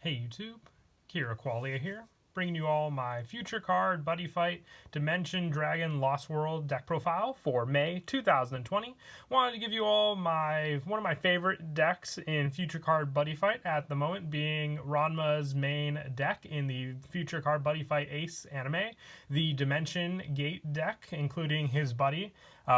Hey YouTube, Kira Qualia here, bringing you all my future card Buddyfight Dimension Dragon Lost World deck profile for May 2020. Wanted to give you all one of my favorite decks in future card Buddyfight at the moment, being Ranma's main deck in the future card Buddyfight Ace anime, the Dimension Gate deck, including his buddy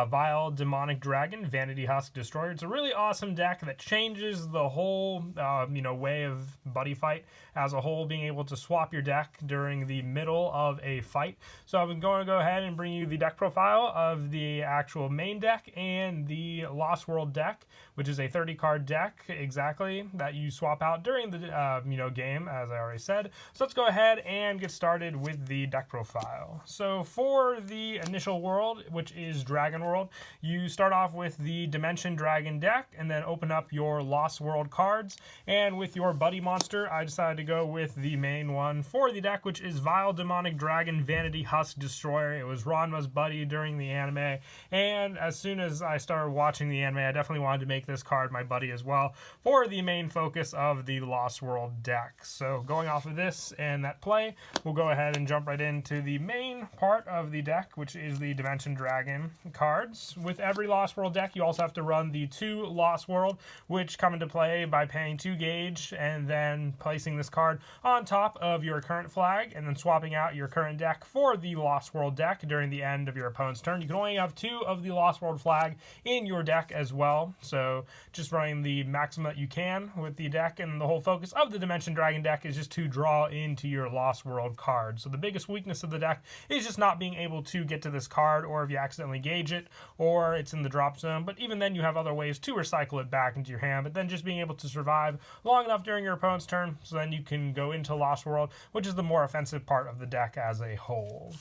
Vile Demonic Dragon, Vanity Husk Destroyer. It's a really awesome deck that changes the whole, way of Buddyfight as a whole, being able to swap your deck during the middle of a fight. So I'm going to go ahead and bring you the deck profile of the actual main deck and the Lost World deck, which is a 30-card deck exactly that you swap out during the game, as I already said. So let's go ahead and get started with the deck profile. So for the initial world, which is Dragon World, you start off with the Dimension Dragon deck and then open up your Lost World cards. And with your buddy monster, I decided to go with the main one for the deck, which is Vile Demonic Dragon, Vanity Husk Destroyer. It was Ranma's buddy during the anime, and as soon as I started watching the anime, I definitely wanted to make this card my buddy as well for the main focus of the Lost World deck. So going off of this and that play, we'll go ahead and jump right into the main part of the deck, which is the Dimension Dragon cards. With every Lost World deck, you also have to run the 2 Lost World, which come into play by paying 2 gauge and then placing this card on top of your current flag and then swapping out your current deck for the Lost World deck during the end of your opponent's turn. You can only have 2 of the Lost World flag in your deck as well, so just running the maximum that you can with the deck, and the whole focus of the Dimension Dragon deck is just to draw into your Lost World card. So the biggest weakness of the deck is just not being able to get to this card, or if you accidentally gauge it, or it's in the drop zone, but even then you have other ways to recycle it back into your hand, but then just being able to survive long enough during your opponent's turn so then you can go into Lost World, which is the more offensive part of the deck as a whole.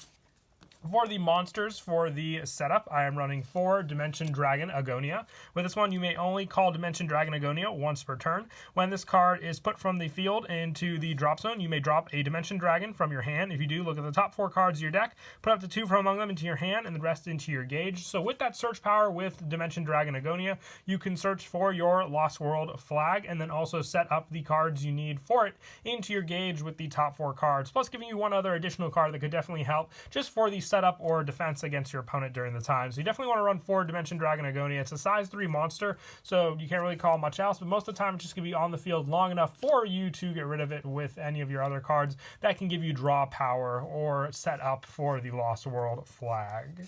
For the monsters for the setup, I am running 4 Dimension Dragon Agonia. With this one, you may only call Dimension Dragon Agonia once per turn. When this card is put from the field into the drop zone, you may drop a Dimension Dragon from your hand. If you do, look at the top 4 cards of your deck, put up to 2 from among them into your hand, and the rest into your gauge. So with that search power with Dimension Dragon Agonia, you can search for your Lost World flag, and then also set up the cards you need for it into your gauge with the top 4 cards, plus giving you one other additional card that could definitely help just for the setup or defense against your opponent during the time. So you definitely want to run 4 Dimension Dragon Agonia. It's a size 3 monster, so you can't really call much else, but most of the time it's just going to be on the field long enough for you to get rid of it with any of your other cards that can give you draw power or set up for the Lost World flag.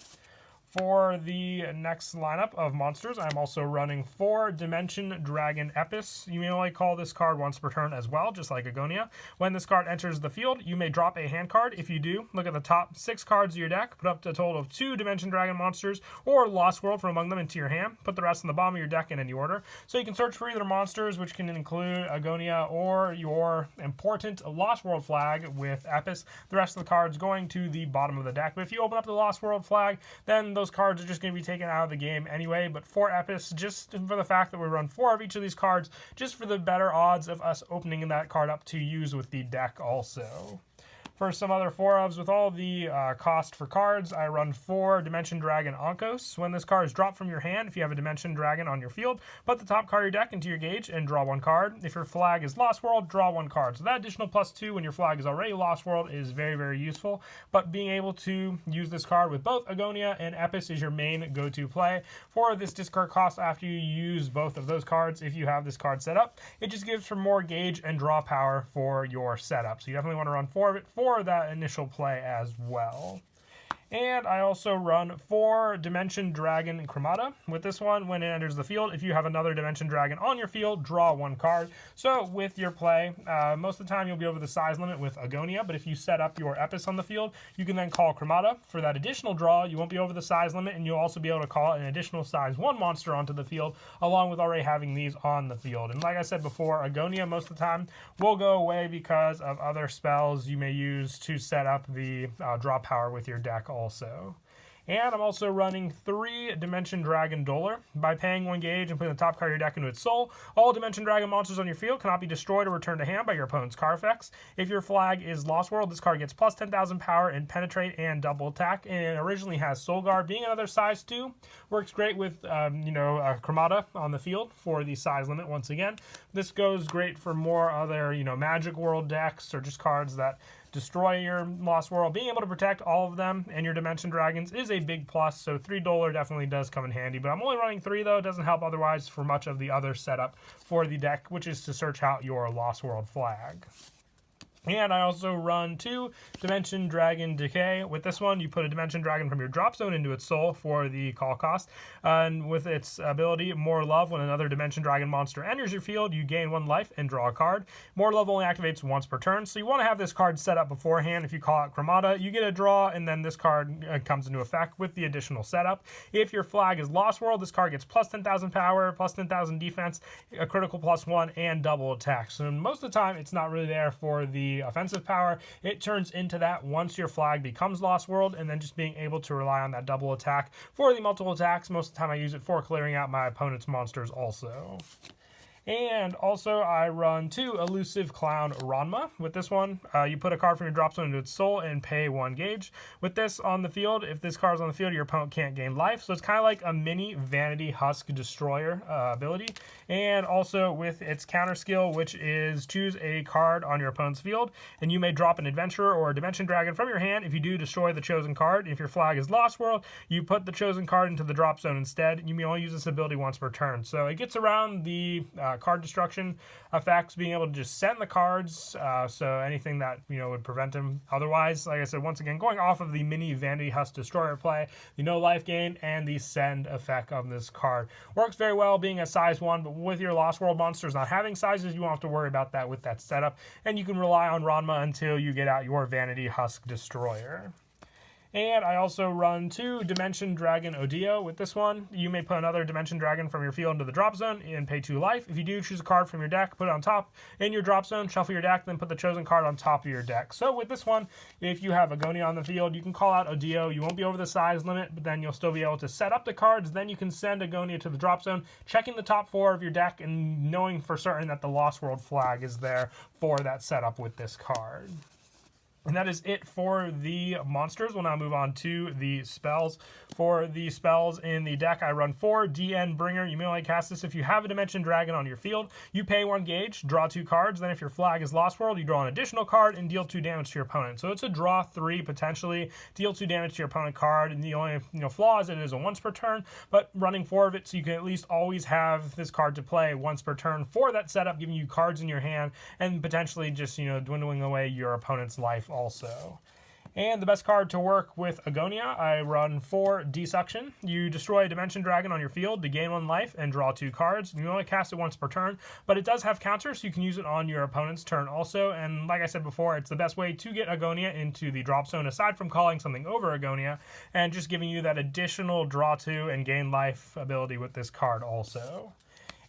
For the next lineup of monsters, I'm also running 4 Dimension Dragon Epis. You may only call this card once per turn as well, just like Agonia. When this card enters the field, you may drop a hand card. If you do, look at the top 6 cards of your deck, put up to a total of 2 Dimension Dragon monsters or Lost World from among them into your hand. Put the rest in the bottom of your deck in any order. So you can search for either monsters, which can include Agonia, or your important Lost World flag with Epis. The rest of the cards going to the bottom of the deck. But if you open up the Lost World flag, then those cards are just going to be taken out of the game anyway. But for Epis, just for the fact that we run 4 of each of these cards, just for the better odds of us opening that card up to use with the deck also. For some other 4-ofs with all the cost for cards, I run 4 Dimension Dragon Onkos. When this card is dropped from your hand, if you have a Dimension Dragon on your field, put the top card of your deck into your gauge and draw 1 card. If your flag is Lost World, draw 1 card. So that additional +2 when your flag is already Lost World is very, very useful. But being able to use this card with both Agonia and Epis is your main go-to play. For this discard cost after you use both of those cards, if you have this card set up, it just gives for more gauge and draw power for your setup. So you definitely want to run 4 of it for that initial play as well. And I also run 4 Dimension Dragon Chromata. With this one, when it enters the field, if you have another Dimension Dragon on your field, draw 1 card. So with your play, most of the time you'll be over the size limit with Agonia, but if you set up your Epis on the field, you can then call Chromata. For that additional draw, you won't be over the size limit, and you'll also be able to call an additional size 1 monster onto the field, along with already having these on the field. And like I said before, Agonia most of the time will go away because of other spells you may use to set up the draw power with your deck also. And I'm also running 3 Dimension Dragon Dueler. By paying 1 gauge and putting the top card of your deck into its soul, all Dimension Dragon monsters on your field cannot be destroyed or returned to hand by your opponent's card effects. If your flag is Lost World, this card gets plus 10,000 power and penetrate and double attack. And it originally has Soul Guard, being another size 2. Works great with, Chromata on the field for the size limit once again. This goes great for more other, Magic World decks or just cards that destroy your Lost World. Being able to protect all of them and your Dimension Dragons is a big plus, so 3 Dueler definitely does come in handy. But I'm only running 3 though. It doesn't help otherwise for much of the other setup for the deck, which is to search out your Lost World flag. And I also run 2 Dimension Dragon Decay. With this one, you put a Dimension Dragon from your drop zone into its soul for the call cost. And with its ability, More Love, when another Dimension Dragon monster enters your field, you gain 1 life and draw a card. More Love only activates once per turn, so you want to have this card set up beforehand. If you call out Chromata, you get a draw, and then this card comes into effect with the additional setup. If your flag is Lost World, this card gets plus 10,000 power, plus 10,000 defense, a critical +1, and double attack. So most of the time, it's not really there for the offensive power. It turns into that once your flag becomes Lost World, and then just being able to rely on that double attack for the multiple attacks. Most of the time I use it for clearing out my opponent's monsters also. And also, I run 2 Elusive Clown Ranma. With this one, you put a card from your drop zone into its soul and pay 1 gauge. With this on the field, if this card is on the field, your opponent can't gain life. So it's kind of like a mini Vanity Husk Destroyer ability. And also with its counter skill, which is choose a card on your opponent's field, and you may drop an Adventurer or a Dimension Dragon from your hand. If you do, destroy the chosen card. If your flag is Lost World, you put the chosen card into the drop zone instead. You may only use this ability once per turn. So it gets around the card destruction effects, being able to just send the cards, so anything that would prevent them otherwise. Like I said, once again, going off of the mini Vanity Husk Destroyer play, the no life gain and the send effect of this card works very well being a size 1, but with your Lost World monsters not having sizes, you won't have to worry about that with that setup, and you can rely on Ranma until you get out your Vanity Husk Destroyer. And I also run 2 Dimension Dragon Odio. With this one, you may put another Dimension Dragon from your field into the drop zone and pay 2 life. If you do, choose a card from your deck, put it on top in your drop zone, shuffle your deck, then put the chosen card on top of your deck. So with this one, if you have Agonia on the field, you can call out Odio. You won't be over the size limit, but then you'll still be able to set up the cards. Then you can send Agonia to the drop zone, checking the top 4 of your deck and knowing for certain that the Lost World flag is there for that setup with this card. And that is it for the monsters. We'll now move on to the spells. For the spells in the deck, I run 4 DN Bringer. You may only cast this if you have a Dimension Dragon on your field. You pay 1 gauge, draw 2 cards. Then if your flag is Lost World, you draw an additional card and deal 2 damage to your opponent. So it's a draw 3 potentially, deal 2 damage to your opponent card. And the only flaw is it is a once per turn, but running 4 of it, so you can at least always have this card to play once per turn for that setup, giving you cards in your hand and potentially just dwindling away your opponent's life also. And the best card to work with Agonia, I run 4 Desuction. You destroy a Dimension Dragon on your field to gain 1 life and draw 2 cards. You only cast it once per turn, but it does have counters, so you can use it on your opponent's turn also. And like I said before, it's the best way to get Agonia into the drop zone, aside from calling something over Agonia, and just giving you that additional draw 2 and gain life ability with this card also.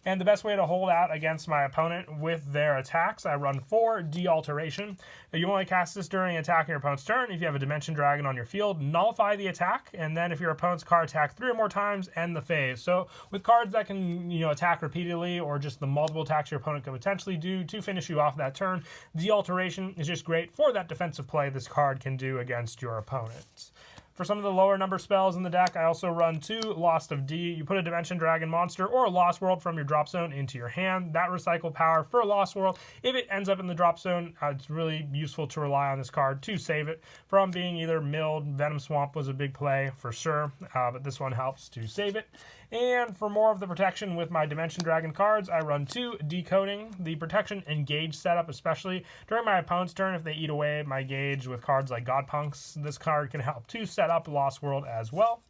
And the best way to hold out against my opponent with their attacks, I run 4 De-Alteration. You only cast this during attacking your opponent's turn. If you have a Dimension Dragon on your field, nullify the attack, and then if your opponent's card attacks 3 or more times, end the phase. So with cards that can attack repeatedly, or just the multiple attacks your opponent could potentially do to finish you off that turn, De-Alteration is just great for that defensive play this card can do against your opponents. For some of the lower number spells in the deck, I also run 2 Lost of D. You put a Dimension Dragon monster or a Lost World from your drop zone into your hand. That recycle power for a Lost World, if it ends up in the drop zone, it's really useful to rely on this card to save it from being either milled. Venom Swamp was a big play for sure, but this one helps to save it. And for more of the protection with my Dimension Dragon cards, I run 2 Decoding. The protection and gauge setup, especially during my opponent's turn, if they eat away my gauge with cards like Godpunks, this card can help to set up Lost World as well.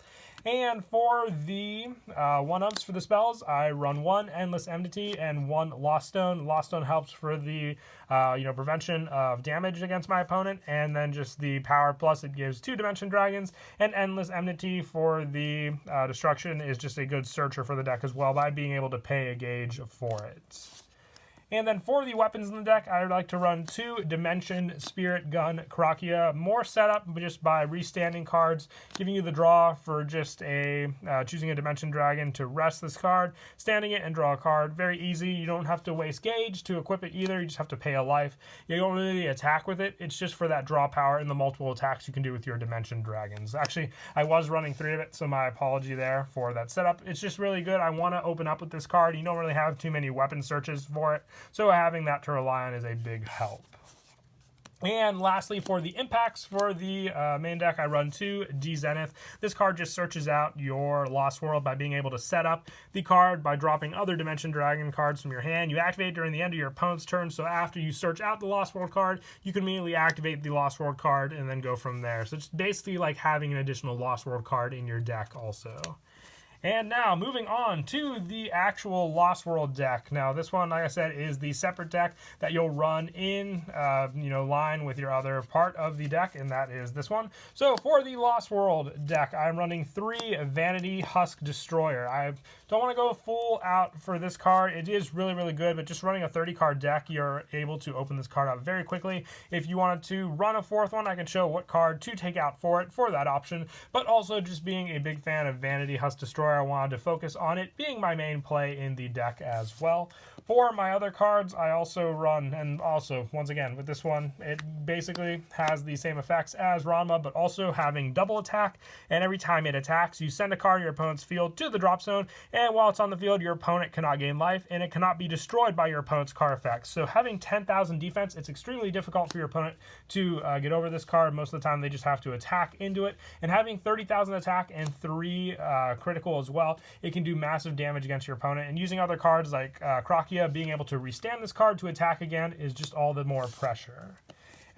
And for the 1-ups for the spells, I run 1 Endless Enmity and 1 Lost Stone. Lost Stone helps for the prevention of damage against my opponent, and then just the power plus it gives 2 Dimension Dragons, and Endless Enmity for the destruction is just a good searcher for the deck as well by being able to pay a gauge for it. And then for the weapons in the deck, I would like to run 2 Dimension Spirit Gun Krakia. More setup just by restanding cards, giving you the draw for just choosing a Dimension Dragon to rest this card, standing it and draw a card. Very easy. You don't have to waste gauge to equip it either. You just have to pay a life. You don't really attack with it. It's just for that draw power and the multiple attacks you can do with your Dimension Dragons. Actually, I was running 3 of it, so my apology there for that setup. It's just really good. I want to open up with this card. You don't really have too many weapon searches for it. So having that to rely on is a big help. And lastly, for the impacts for the main deck, I run 2 D-Zenith. This card just searches out your Lost World by being able to set up the card by dropping other Dimension Dragon cards from your hand. You activate during the end of your opponent's turn, so after you search out the Lost World card, you can immediately activate the Lost World card and then go from there. So it's basically like having an additional Lost World card in your deck also. And now, moving on to the actual Lost World deck. Now, this one, like I said, is the separate deck that you'll run in, line with your other part of the deck, and that is this one. So, for the Lost World deck, I'm running 3 Vanity Husk Destroyer. I don't want to go full out for this card. It is really, really good, but just running a 30-card deck, you're able to open this card up very quickly. If you wanted to run a 4th one, I can show what card to take out for it for that option, but also just being a big fan of Vanity Husk Destroyer, I wanted to focus on it being my main play in the deck as well. For my other cards, I also run, and also, once again, with this one, it basically has the same effects as Ranma, but also having double attack, and every time it attacks, you send a card in your opponent's field to the drop zone, and while it's on the field, your opponent cannot gain life, and it cannot be destroyed by your opponent's card effects. So having 10,000 defense, it's extremely difficult for your opponent to get over this card. Most of the time, they just have to attack into it, and having 30,000 attack and 3 critical as well, it can do massive damage against your opponent, and using other cards like Krakia, being able to restand this card to attack again is just all the more pressure.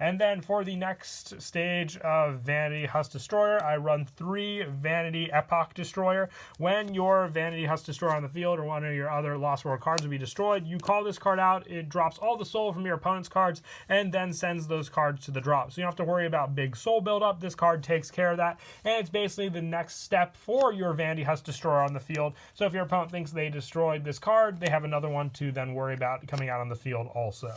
And then for the next stage of Vanity Husk Destroyer, I run 3 Vanity Epoch Destroyer. When your Vanity Husk Destroyer on the field or one of your other Lost World cards will be destroyed, you call this card out, it drops all the soul from your opponent's cards, and then sends those cards to the drop. So you don't have to worry about big soul buildup. This card takes care of that, and it's basically the next step for your Vanity Husk Destroyer on the field. So if your opponent thinks they destroyed this card, they have another one to then worry about coming out on the field also.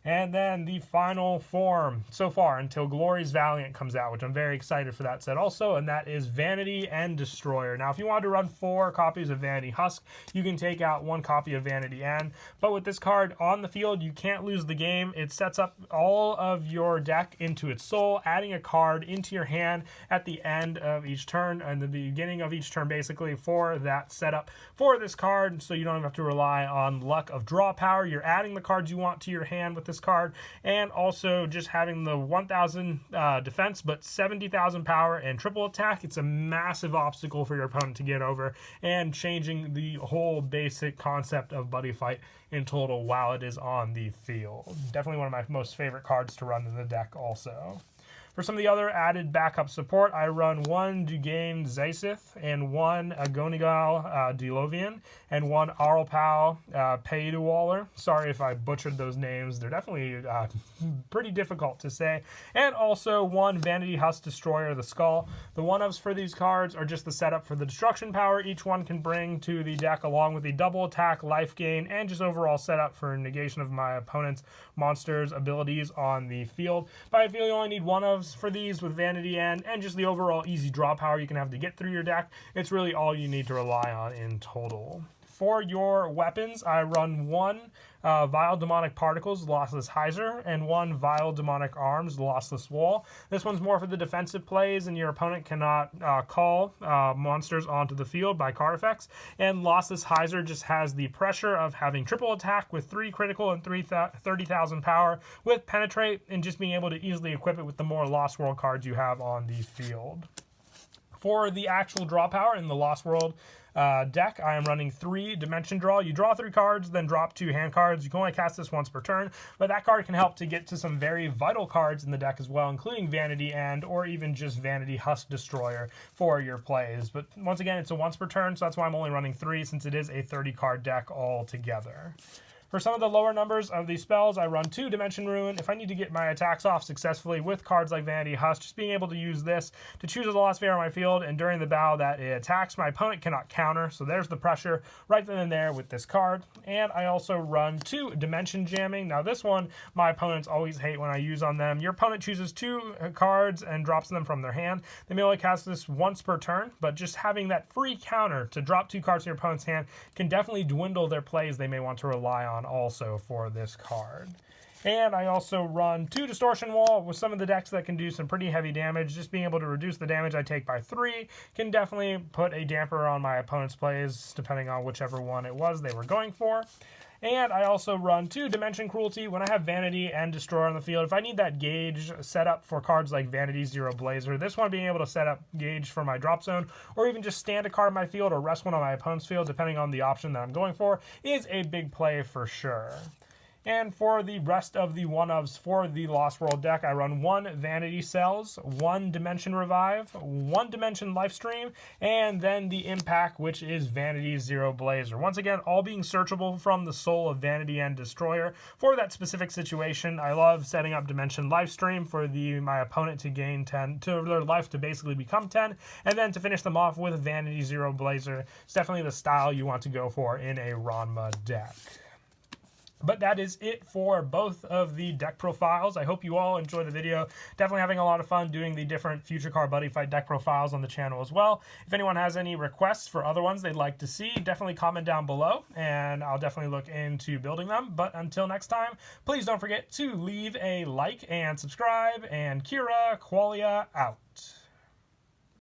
And then the final form so far until Glory's Valiant comes out, which I'm very excited for that set also, and that is Vanity End Destroyer. Now, if you wanted to run 4 copies of Vanity Husk, you can take out 1 copy of Vanity End. But with this card on the field, you can't lose the game. It sets up all of your deck into its soul, adding a card into your hand at the end of each turn, and the beginning of each turn, basically, for that setup for this card, so you don't have to rely on luck of draw power. You're adding the cards you want to your hand with this card, and also just having the 1,000 defense but 70,000 power and triple attack. It's a massive obstacle for your opponent to get over, and changing the whole basic concept of Buddyfight in total while it is on the field. Definitely one of my most favorite cards to run in the deck also. For some of the other added backup support, I run 1 Dugain Zaisith and 1 Agonigal Delovian and 1 Arlpao Peiduwaller. Sorry if I butchered those names. They're definitely pretty difficult to say. And also 1 Vanity Husk Destroyer, the Skull. The 1-ofs for these cards are just the setup for the destruction power each one can bring to the deck, along with the double attack, life gain, and just overall setup for negation of my opponent's monsters' abilities on the field. But I feel you only need 1-ofs for these with Vanity End, and just the overall easy draw power you can have to get through your deck. It's really all you need to rely on in total. For your weapons, I run 1 Vile Demonic Particles, Lossless Hyzer, and 1 Vile Demonic Arms, Lossless Wall. This one's more for the defensive plays, and your opponent cannot call monsters onto the field by card effects. And Lossless Hyzer just has the pressure of having triple attack with 3 critical and 30,000 power with Penetrate, and just being able to easily equip it with the more Lost World cards you have on the field. For the actual draw power in the Lost World deck, I am running 3 Dimension Draw. You draw 3 cards, then drop 2 hand cards. You can only cast this once per turn, but that card can help to get to some very vital cards in the deck as well, including Vanity End or even just Vanity Husk Destroyer for your plays. But once again, it's a once per turn, so that's why I'm only running 3, since it is a 30-card deck altogether. For some of the lower numbers of these spells, I run 2 Dimension Ruin. If I need to get my attacks off successfully with cards like Vanity Husk, just being able to use this to choose a lost sphere on my field, and during the battle that it attacks, my opponent cannot counter. So there's the pressure right then and there with this card. And I also run 2 Dimension Jamming. Now this one, my opponents always hate when I use on them. Your opponent chooses 2 cards and drops them from their hand. They may only cast this once per turn, but just having that free counter to drop 2 cards from your opponent's hand can definitely dwindle their plays they may want to rely on also for this card. And I also run 2 Distortion Wall with some of the decks that can do some pretty heavy damage. Just being able to reduce the damage I take by 3 can definitely put a damper on my opponent's plays, depending on whichever one it was they were going for. And I also run 2 Dimension Cruelty when I have Vanity and Destroyer on the field. If I need that gauge set up for cards like Vanity Zero Blazer, this one being able to set up gauge for my drop zone, or even just stand a card in my field or rest one on my opponent's field, depending on the option that I'm going for, is a big play for sure. And for the rest of the one-ofs for the Lost World deck, I run 1 Vanity Cells, 1 Dimension Revive, 1 Dimension Lifestream, and then the Impact, which is Vanity Zero Blazer. Once again, all being searchable from the soul of Vanity and Destroyer for that specific situation. I love setting up Dimension Lifestream for my opponent to gain 10, to their life to basically become 10, and then to finish them off with Vanity Zero Blazer. It's definitely the style you want to go for in a Ranma deck. But that is it for both of the deck profiles. I hope you all enjoyed the video. Definitely having a lot of fun doing the different Future Card Buddyfight deck profiles on the channel as well. If anyone has any requests for other ones they'd like to see, definitely comment down below, and I'll definitely look into building them. But until next time, please don't forget to leave a like and subscribe, and Kira Qualia out.